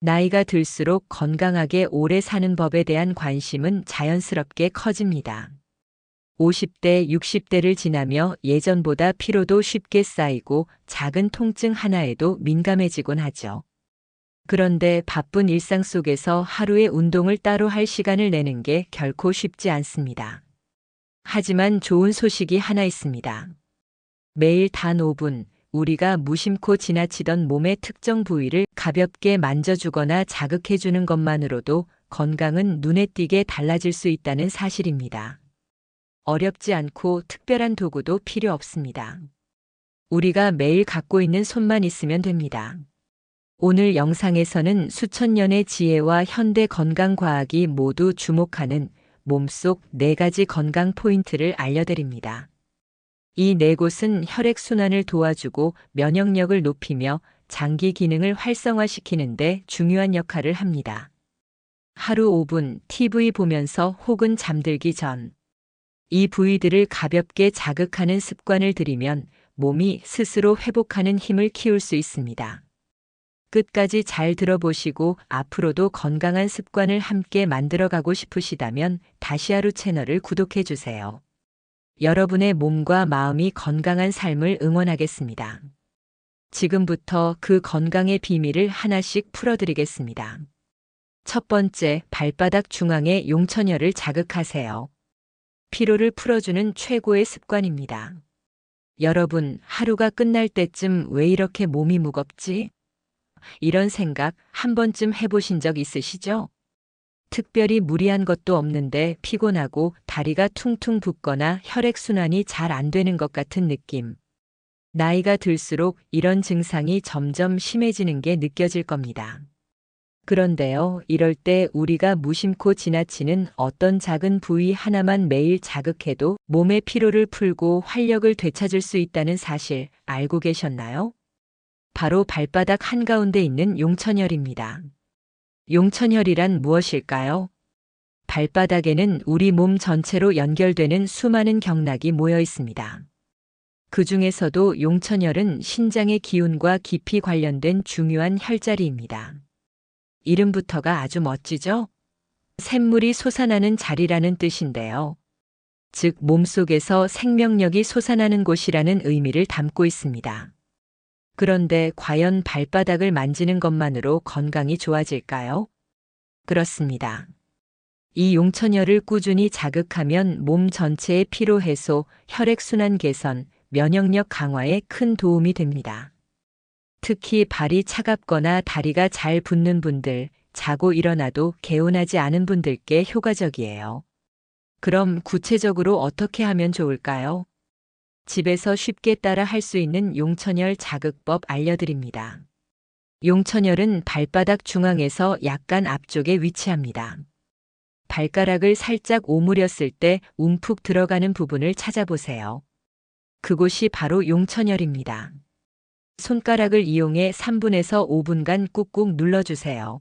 나이가 들수록 건강하게 오래 사는 법에 대한 관심은 자연스럽게 커집니다. 50대, 60대를 지나며 예전보다 피로도 쉽게 쌓이고 작은 통증 하나에도 민감해지곤 하죠. 그런데 바쁜 일상 속에서 하루에 운동을 따로 할 시간을 내는 게 결코 쉽지 않습니다. 하지만 좋은 소식이 하나 있습니다. 매일 단 5분, 우리가 무심코 지나치던 몸의 특정 부위를 가볍게 만져주거나 자극해주는 것만으로도 건강은 눈에 띄게 달라질 수 있다는 사실입니다. 어렵지 않고 특별한 도구도 필요 없습니다. 우리가 매일 갖고 있는 손만 있으면 됩니다. 오늘 영상에서는 수천 년의 지혜와 현대 건강과학이 모두 주목하는 몸속 4가지 건강 포인트를 알려드립니다. 이 4곳은 혈액순환을 도와주고 면역력을 높이며 장기 기능을 활성화시키는데 중요한 역할을 합니다. 하루 5분 TV 보면서 혹은 잠들기 전 이 부위들을 가볍게 자극하는 습관을 들이면 몸이 스스로 회복하는 힘을 키울 수 있습니다. 끝까지 잘 들어보시고 앞으로도 건강한 습관을 함께 만들어가고 싶으시다면 다시하루 채널을 구독해 주세요. 여러분의 몸과 마음이 건강한 삶을 응원하겠습니다. 지금부터 그 건강의 비밀을 하나씩 풀어드리겠습니다. 첫 번째, 발바닥 중앙의 용천혈을 자극하세요. 피로를 풀어주는 최고의 습관입니다. 여러분, 하루가 끝날 때쯤 왜 이렇게 몸이 무겁지? 이런 생각 한 번쯤 해보신 적 있으시죠? 특별히 무리한 것도 없는데 피곤하고 다리가 퉁퉁 붓거나 혈액순환이 잘 안 되는 것 같은 느낌. 나이가 들수록 이런 증상이 점점 심해지는 게 느껴질 겁니다. 그런데요, 이럴 때 우리가 무심코 지나치는 어떤 작은 부위 하나만 매일 자극해도 몸의 피로를 풀고 활력을 되찾을 수 있다는 사실 알고 계셨나요? 바로 발바닥 한가운데 있는 용천혈입니다. 용천혈이란 무엇일까요? 발바닥에는 우리 몸 전체로 연결되는 수많은 경락이 모여 있습니다. 그 중에서도 용천혈은 신장의 기운과 깊이 관련된 중요한 혈자리입니다. 이름부터가 아주 멋지죠? 샘물이 솟아나는 자리라는 뜻인데요. 즉, 몸속에서 생명력이 솟아나는 곳이라는 의미를 담고 있습니다. 그런데 과연 발바닥을 만지는 것만으로 건강이 좋아질까요? 그렇습니다. 이 용천혈을 꾸준히 자극하면 몸 전체의 피로 해소, 혈액순환 개선, 면역력 강화에 큰 도움이 됩니다. 특히 발이 차갑거나 다리가 잘 붓는 분들, 자고 일어나도 개운하지 않은 분들께 효과적이에요. 그럼 구체적으로 어떻게 하면 좋을까요? 집에서 쉽게 따라 할 수 있는 용천혈 자극법 알려드립니다. 용천혈은 발바닥 중앙에서 약간 앞쪽에 위치합니다. 발가락을 살짝 오므렸을 때 움푹 들어가는 부분을 찾아보세요. 그곳이 바로 용천혈입니다. 손가락을 이용해 3분에서 5분간 꾹꾹 눌러주세요.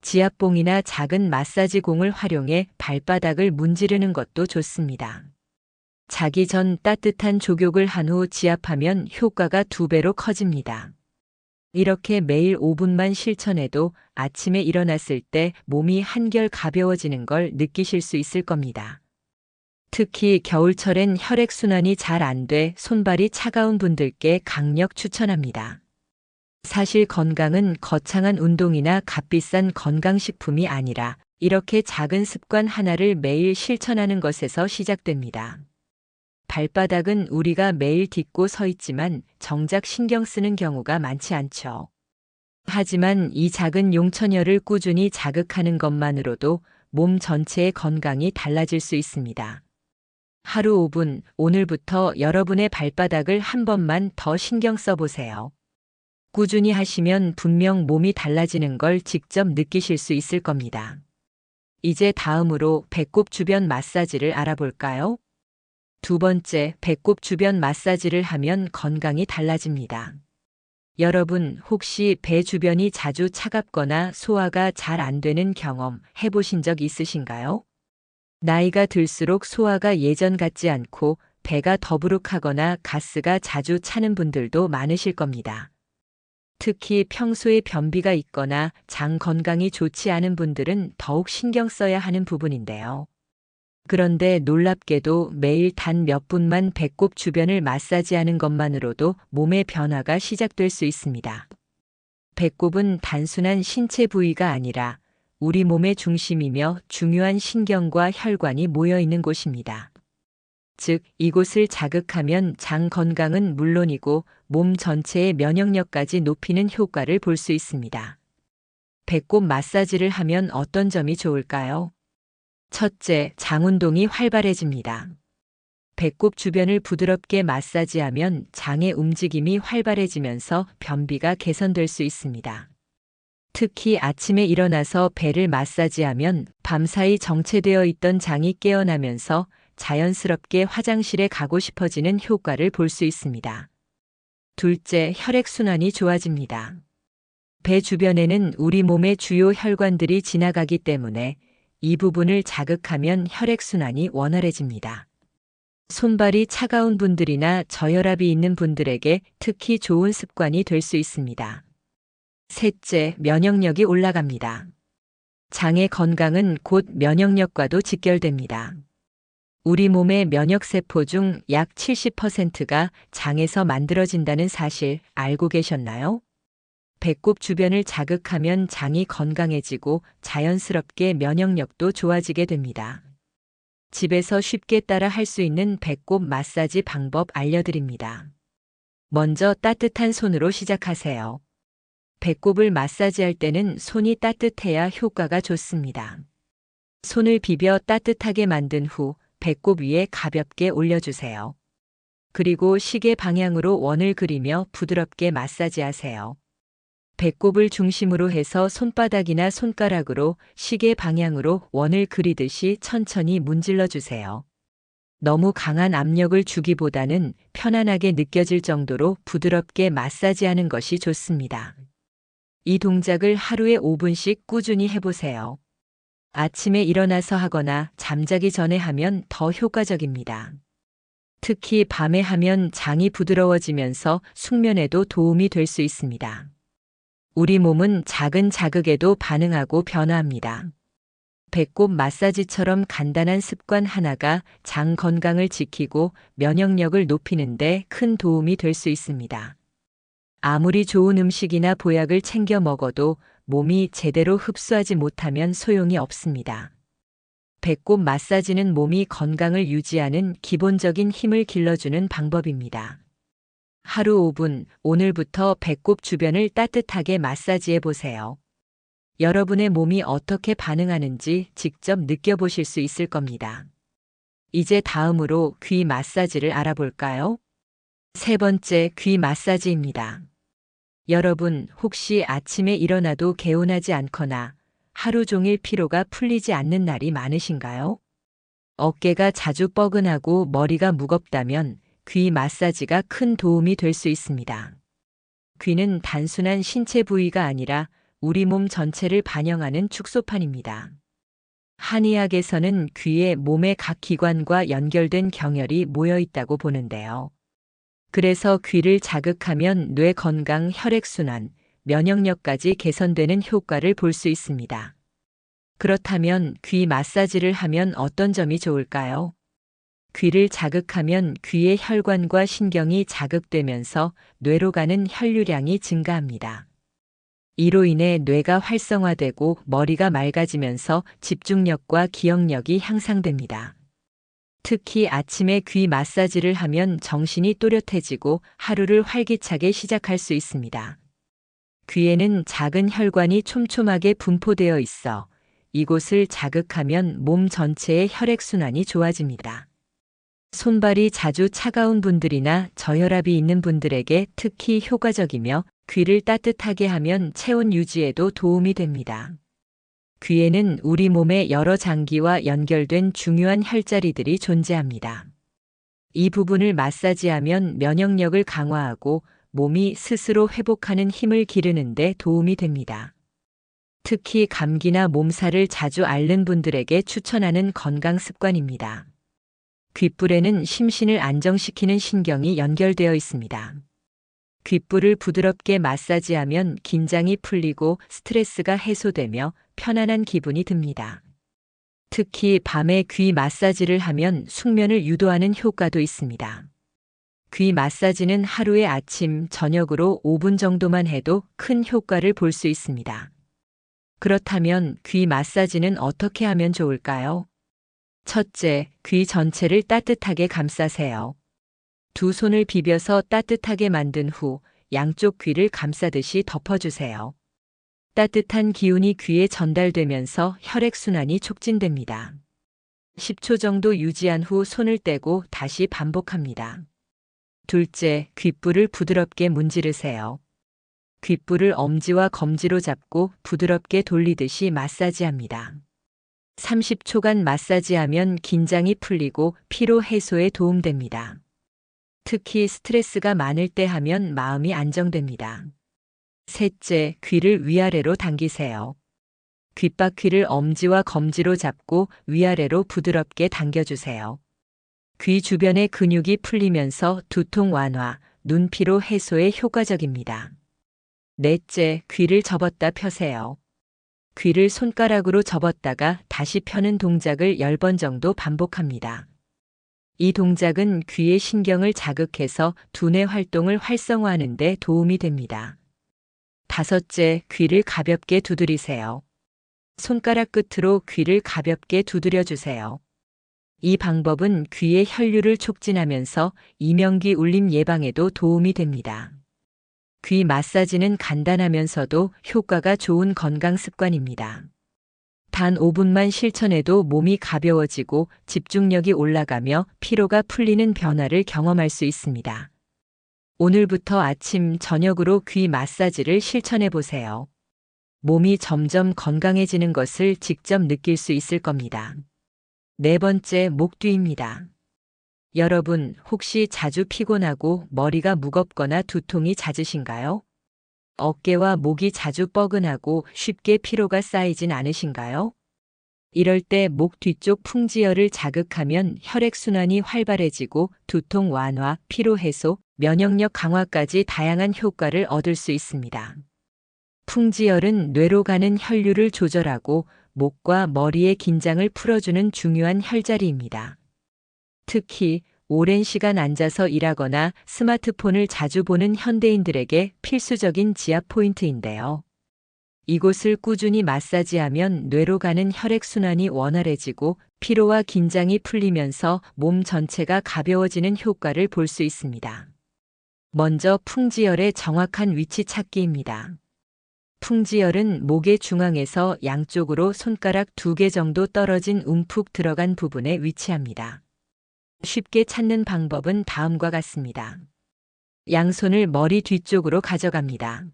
지압봉이나 작은 마사지 공을 활용해 발바닥을 문지르는 것도 좋습니다. 자기 전 따뜻한 족욕을 한 후 지압하면 효과가 2배로 커집니다. 이렇게 매일 5분만 실천해도 아침에 일어났을 때 몸이 한결 가벼워지는 걸 느끼실 수 있을 겁니다. 특히 겨울철엔 혈액순환이 잘 안 돼 손발이 차가운 분들께 강력 추천합니다. 사실 건강은 거창한 운동이나 값비싼 건강식품이 아니라 이렇게 작은 습관 하나를 매일 실천하는 것에서 시작됩니다. 발바닥은 우리가 매일 딛고 서 있지만 정작 신경 쓰는 경우가 많지 않죠. 하지만 이 작은 용천혈을 꾸준히 자극하는 것만으로도 몸 전체의 건강이 달라질 수 있습니다. 하루 5분, 오늘부터 여러분의 발바닥을 한 번만 더 신경 써보세요. 꾸준히 하시면 분명 몸이 달라지는 걸 직접 느끼실 수 있을 겁니다. 이제 다음으로 배꼽 주변 마사지를 알아볼까요? 두 번째, 배꼽 주변 마사지를 하면 건강이 달라집니다. 여러분, 혹시 배 주변이 자주 차갑거나 소화가 잘 안 되는 경험 해보신 적 있으신가요? 나이가 들수록 소화가 예전 같지 않고 배가 더부룩하거나 가스가 자주 차는 분들도 많으실 겁니다. 특히 평소에 변비가 있거나 장 건강이 좋지 않은 분들은 더욱 신경 써야 하는 부분인데요. 그런데 놀랍게도 매일 단 몇 분만 배꼽 주변을 마사지하는 것만으로도 몸의 변화가 시작될 수 있습니다. 배꼽은 단순한 신체 부위가 아니라 우리 몸의 중심이며 중요한 신경과 혈관이 모여 있는 곳입니다. 즉, 이곳을 자극하면 장 건강은 물론이고 몸 전체의 면역력까지 높이는 효과를 볼 수 있습니다. 배꼽 마사지를 하면 어떤 점이 좋을까요? 첫째, 장 운동이 활발해집니다. 배꼽 주변을 부드럽게 마사지하면 장의 움직임이 활발해지면서 변비가 개선될 수 있습니다. 특히 아침에 일어나서 배를 마사지하면 밤사이 정체되어 있던 장이 깨어나면서 자연스럽게 화장실에 가고 싶어지는 효과를 볼 수 있습니다. 둘째, 혈액순환이 좋아집니다. 배 주변에는 우리 몸의 주요 혈관들이 지나가기 때문에 이 부분을 자극하면 혈액순환이 원활해집니다. 손발이 차가운 분들이나 저혈압이 있는 분들에게 특히 좋은 습관이 될 수 있습니다. 셋째, 면역력이 올라갑니다. 장의 건강은 곧 면역력과도 직결됩니다. 우리 몸의 면역세포 중 약 70%가 장에서 만들어진다는 사실 알고 계셨나요? 배꼽 주변을 자극하면 장이 건강해지고 자연스럽게 면역력도 좋아지게 됩니다. 집에서 쉽게 따라 할 수 있는 배꼽 마사지 방법 알려드립니다. 먼저 따뜻한 손으로 시작하세요. 배꼽을 마사지할 때는 손이 따뜻해야 효과가 좋습니다. 손을 비벼 따뜻하게 만든 후 배꼽 위에 가볍게 올려주세요. 그리고 시계 방향으로 원을 그리며 부드럽게 마사지하세요. 배꼽을 중심으로 해서 손바닥이나 손가락으로 시계 방향으로 원을 그리듯이 천천히 문질러 주세요. 너무 강한 압력을 주기보다는 편안하게 느껴질 정도로 부드럽게 마사지하는 것이 좋습니다. 이 동작을 하루에 5분씩 꾸준히 해보세요. 아침에 일어나서 하거나 잠자기 전에 하면 더 효과적입니다. 특히 밤에 하면 장이 부드러워지면서 숙면에도 도움이 될 수 있습니다. 우리 몸은 작은 자극에도 반응하고 변화합니다. 배꼽 마사지처럼 간단한 습관 하나가 장 건강을 지키고 면역력을 높이는 데 큰 도움이 될 수 있습니다. 아무리 좋은 음식이나 보약을 챙겨 먹어도 몸이 제대로 흡수하지 못하면 소용이 없습니다. 배꼽 마사지는 몸이 건강을 유지하는 기본적인 힘을 길러주는 방법입니다. 하루 5분, 오늘부터 배꼽 주변을 따뜻하게 마사지해 보세요. 여러분의 몸이 어떻게 반응하는지 직접 느껴보실 수 있을 겁니다. 이제 다음으로 귀 마사지를 알아볼까요? 세 번째, 귀 마사지입니다. 여러분, 혹시 아침에 일어나도 개운하지 않거나 하루 종일 피로가 풀리지 않는 날이 많으신가요? 어깨가 자주 뻐근하고 머리가 무겁다면 귀 마사지가 큰 도움이 될 수 있습니다. 귀는 단순한 신체 부위가 아니라 우리 몸 전체를 반영하는 축소판입니다. 한의학에서는 귀에 몸의 각 기관과 연결된 경혈이 모여 있다고 보는데요. 그래서 귀를 자극하면 뇌 건강, 혈액순환, 면역력까지 개선되는 효과를 볼 수 있습니다. 그렇다면 귀 마사지를 하면 어떤 점이 좋을까요? 귀를 자극하면 귀의 혈관과 신경이 자극되면서 뇌로 가는 혈류량이 증가합니다. 이로 인해 뇌가 활성화되고 머리가 맑아지면서 집중력과 기억력이 향상됩니다. 특히 아침에 귀 마사지를 하면 정신이 또렷해지고 하루를 활기차게 시작할 수 있습니다. 귀에는 작은 혈관이 촘촘하게 분포되어 있어 이곳을 자극하면 몸 전체의 혈액순환이 좋아집니다. 손발이 자주 차가운 분들이나 저혈압이 있는 분들에게 특히 효과적이며 귀를 따뜻하게 하면 체온 유지에도 도움이 됩니다. 귀에는 우리 몸의 여러 장기와 연결된 중요한 혈자리들이 존재합니다. 이 부분을 마사지하면 면역력을 강화하고 몸이 스스로 회복하는 힘을 기르는 데 도움이 됩니다. 특히 감기나 몸살을 자주 앓는 분들에게 추천하는 건강 습관입니다. 귓불에는 심신을 안정시키는 신경이 연결되어 있습니다. 귓불을 부드럽게 마사지하면 긴장이 풀리고 스트레스가 해소되며 편안한 기분이 듭니다. 특히 밤에 귀 마사지를 하면 숙면을 유도하는 효과도 있습니다. 귀 마사지는 하루에 아침, 저녁으로 5분 정도만 해도 큰 효과를 볼 수 있습니다. 그렇다면 귀 마사지는 어떻게 하면 좋을까요? 첫째, 귀 전체를 따뜻하게 감싸세요. 두 손을 비벼서 따뜻하게 만든 후 양쪽 귀를 감싸듯이 덮어주세요. 따뜻한 기운이 귀에 전달되면서 혈액순환이 촉진됩니다. 10초 정도 유지한 후 손을 떼고 다시 반복합니다. 둘째, 귓불을 부드럽게 문지르세요. 귓불을 엄지와 검지로 잡고 부드럽게 돌리듯이 마사지합니다. 30초간 마사지하면 긴장이 풀리고 피로 해소에 도움됩니다. 특히 스트레스가 많을 때 하면 마음이 안정됩니다. 셋째, 귀를 위아래로 당기세요. 귓바퀴를 엄지와 검지로 잡고 위아래로 부드럽게 당겨주세요. 귀 주변의 근육이 풀리면서 두통 완화, 눈피로 해소에 효과적입니다. 넷째, 귀를 접었다 펴세요. 귀를 손가락으로 접었다가 다시 펴는 동작을 10번 정도 반복합니다. 이 동작은 귀의 신경을 자극해서 두뇌 활동을 활성화하는 데 도움이 됩니다. 다섯째, 귀를 가볍게 두드리세요. 손가락 끝으로 귀를 가볍게 두드려 주세요. 이 방법은 귀의 혈류를 촉진하면서 이명귀 울림 예방에도 도움이 됩니다. 귀 마사지는 간단하면서도 효과가 좋은 건강 습관입니다. 단 5분만 실천해도 몸이 가벼워지고 집중력이 올라가며 피로가 풀리는 변화를 경험할 수 있습니다. 오늘부터 아침, 저녁으로 귀 마사지를 실천해 보세요. 몸이 점점 건강해지는 것을 직접 느낄 수 있을 겁니다. 네 번째, 목 뒤입니다. 여러분, 혹시 자주 피곤하고 머리가 무겁거나 두통이 잦으신가요? 어깨와 목이 자주 뻐근하고 쉽게 피로가 쌓이진 않으신가요? 이럴 때 목 뒤쪽 풍지혈을 자극하면 혈액순환이 활발해지고 두통 완화, 피로 해소, 면역력 강화까지 다양한 효과를 얻을 수 있습니다. 풍지혈은 뇌로 가는 혈류를 조절하고 목과 머리의 긴장을 풀어주는 중요한 혈자리입니다. 특히 오랜 시간 앉아서 일하거나 스마트폰을 자주 보는 현대인들에게 필수적인 지압 포인트인데요. 이곳을 꾸준히 마사지하면 뇌로 가는 혈액순환이 원활해지고 피로와 긴장이 풀리면서 몸 전체가 가벼워지는 효과를 볼 수 있습니다. 먼저 풍지혈의 정확한 위치 찾기입니다. 풍지혈은 목의 중앙에서 양쪽으로 손가락 2개 정도 떨어진 움푹 들어간 부분에 위치합니다. 쉽게 찾는 방법은 다음과 같습니다. 양손을 머리 뒤쪽으로 가져갑니다.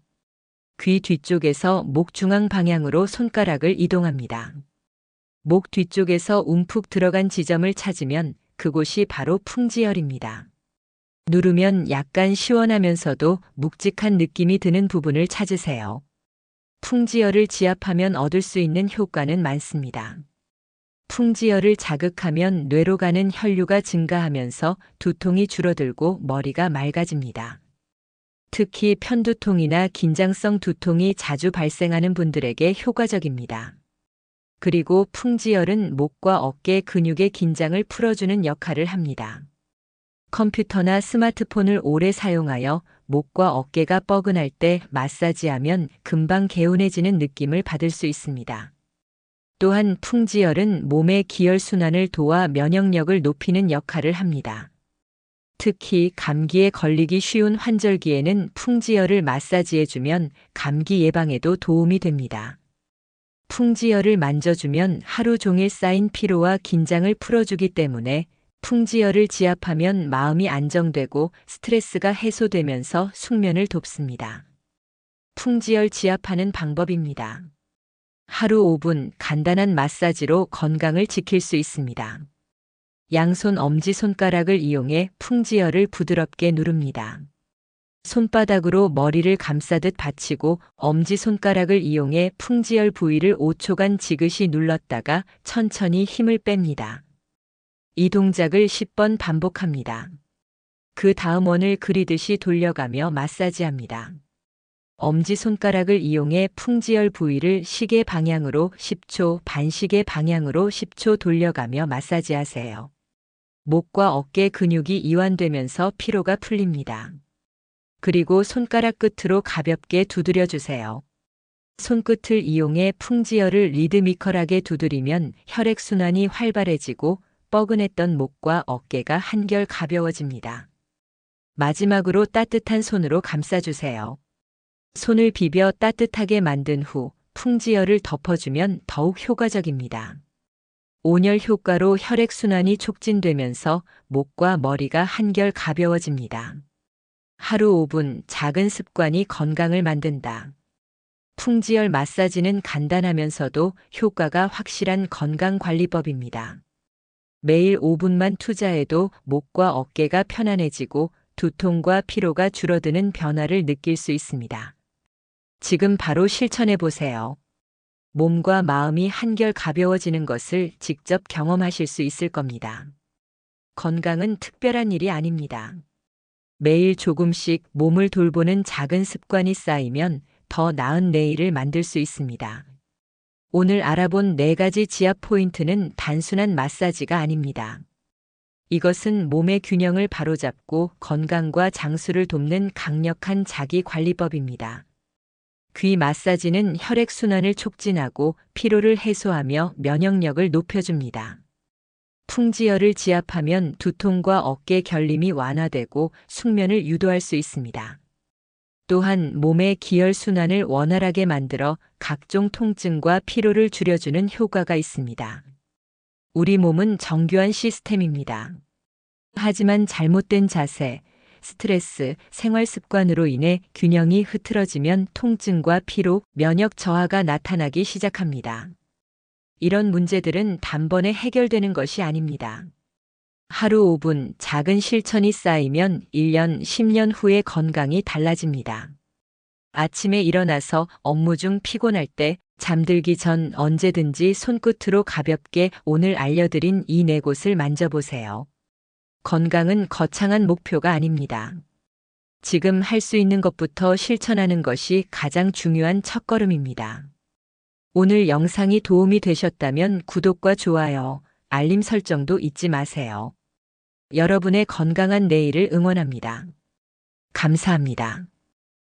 귀 뒤쪽에서 목 중앙 방향으로 손가락을 이동합니다. 목 뒤쪽에서 움푹 들어간 지점을 찾으면 그곳이 바로 풍지혈입니다. 누르면 약간 시원하면서도 묵직한 느낌이 드는 부분을 찾으세요. 풍지혈을 지압하면 얻을 수 있는 효과는 많습니다. 풍지혈을 자극하면 뇌로 가는 혈류가 증가하면서 두통이 줄어들고 머리가 맑아집니다. 특히 편두통이나 긴장성 두통이 자주 발생하는 분들에게 효과적입니다. 그리고 풍지혈은 목과 어깨 근육의 긴장을 풀어주는 역할을 합니다. 컴퓨터나 스마트폰을 오래 사용하여 목과 어깨가 뻐근할 때 마사지하면 금방 개운해지는 느낌을 받을 수 있습니다. 또한 풍지혈은 몸의 기혈순환을 도와 면역력을 높이는 역할을 합니다. 특히 감기에 걸리기 쉬운 환절기에는 풍지혈을 마사지해주면 감기 예방에도 도움이 됩니다. 풍지혈을 만져주면 하루 종일 쌓인 피로와 긴장을 풀어주기 때문에 풍지혈을 지압하면 마음이 안정되고 스트레스가 해소되면서 숙면을 돕습니다. 풍지혈 지압하는 방법입니다. 하루 5분 간단한 마사지로 건강을 지킬 수 있습니다. 양손 엄지손가락을 이용해 풍지혈을 부드럽게 누릅니다. 손바닥으로 머리를 감싸듯 받치고 엄지손가락을 이용해 풍지혈 부위를 5초간 지그시 눌렀다가 천천히 힘을 뺍니다. 이 동작을 10번 반복합니다. 그 다음 원을 그리듯이 돌려가며 마사지합니다. 엄지손가락을 이용해 풍지열 부위를 시계 방향으로 10초, 반시계 방향으로 10초 돌려가며 마사지하세요. 목과 어깨 근육이 이완되면서 피로가 풀립니다. 그리고 손가락 끝으로 가볍게 두드려 주세요. 손끝을 이용해 풍지열을 리드미컬하게 두드리면 혈액순환이 활발해지고 뻐근했던 목과 어깨가 한결 가벼워집니다. 마지막으로 따뜻한 손으로 감싸주세요. 손을 비벼 따뜻하게 만든 후 풍지열을 덮어주면 더욱 효과적입니다. 온열 효과로 혈액순환이 촉진되면서 목과 머리가 한결 가벼워집니다. 하루 5분 작은 습관이 건강을 만든다. 풍지열 마사지는 간단하면서도 효과가 확실한 건강관리법입니다. 매일 5분만 투자해도 목과 어깨가 편안해지고 두통과 피로가 줄어드는 변화를 느낄 수 있습니다. 지금 바로 실천해 보세요. 몸과 마음이 한결 가벼워지는 것을 직접 경험하실 수 있을 겁니다. 건강은 특별한 일이 아닙니다. 매일 조금씩 몸을 돌보는 작은 습관이 쌓이면 더 나은 내일을 만들 수 있습니다. 오늘 알아본 4가지 지압 포인트는 단순한 마사지가 아닙니다. 이것은 몸의 균형을 바로잡고 건강과 장수를 돕는 강력한 자기관리법입니다. 귀 마사지는 혈액순환을 촉진하고 피로를 해소하며 면역력을 높여줍니다. 풍지열을 지압하면 두통과 어깨 결림이 완화되고 숙면을 유도할 수 있습니다. 또한 몸의 기혈순환을 원활하게 만들어 각종 통증과 피로를 줄여주는 효과가 있습니다. 우리 몸은 정교한 시스템입니다. 하지만 잘못된 자세, 스트레스, 생활 습관으로 인해 균형이 흐트러지면 통증과 피로, 면역 저하가 나타나기 시작합니다. 이런 문제들은 단번에 해결되는 것이 아닙니다. 하루 5분 작은 실천이 쌓이면 1년, 10년 후의 건강이 달라집니다. 아침에 일어나서 업무 중 피곤할 때 잠들기 전 언제든지 손끝으로 가볍게 오늘 알려드린 이 4곳을 만져보세요. 건강은 거창한 목표가 아닙니다. 지금 할 수 있는 것부터 실천하는 것이 가장 중요한 첫걸음입니다. 오늘 영상이 도움이 되셨다면 구독과 좋아요, 알림 설정도 잊지 마세요. 여러분의 건강한 내일을 응원합니다. 감사합니다.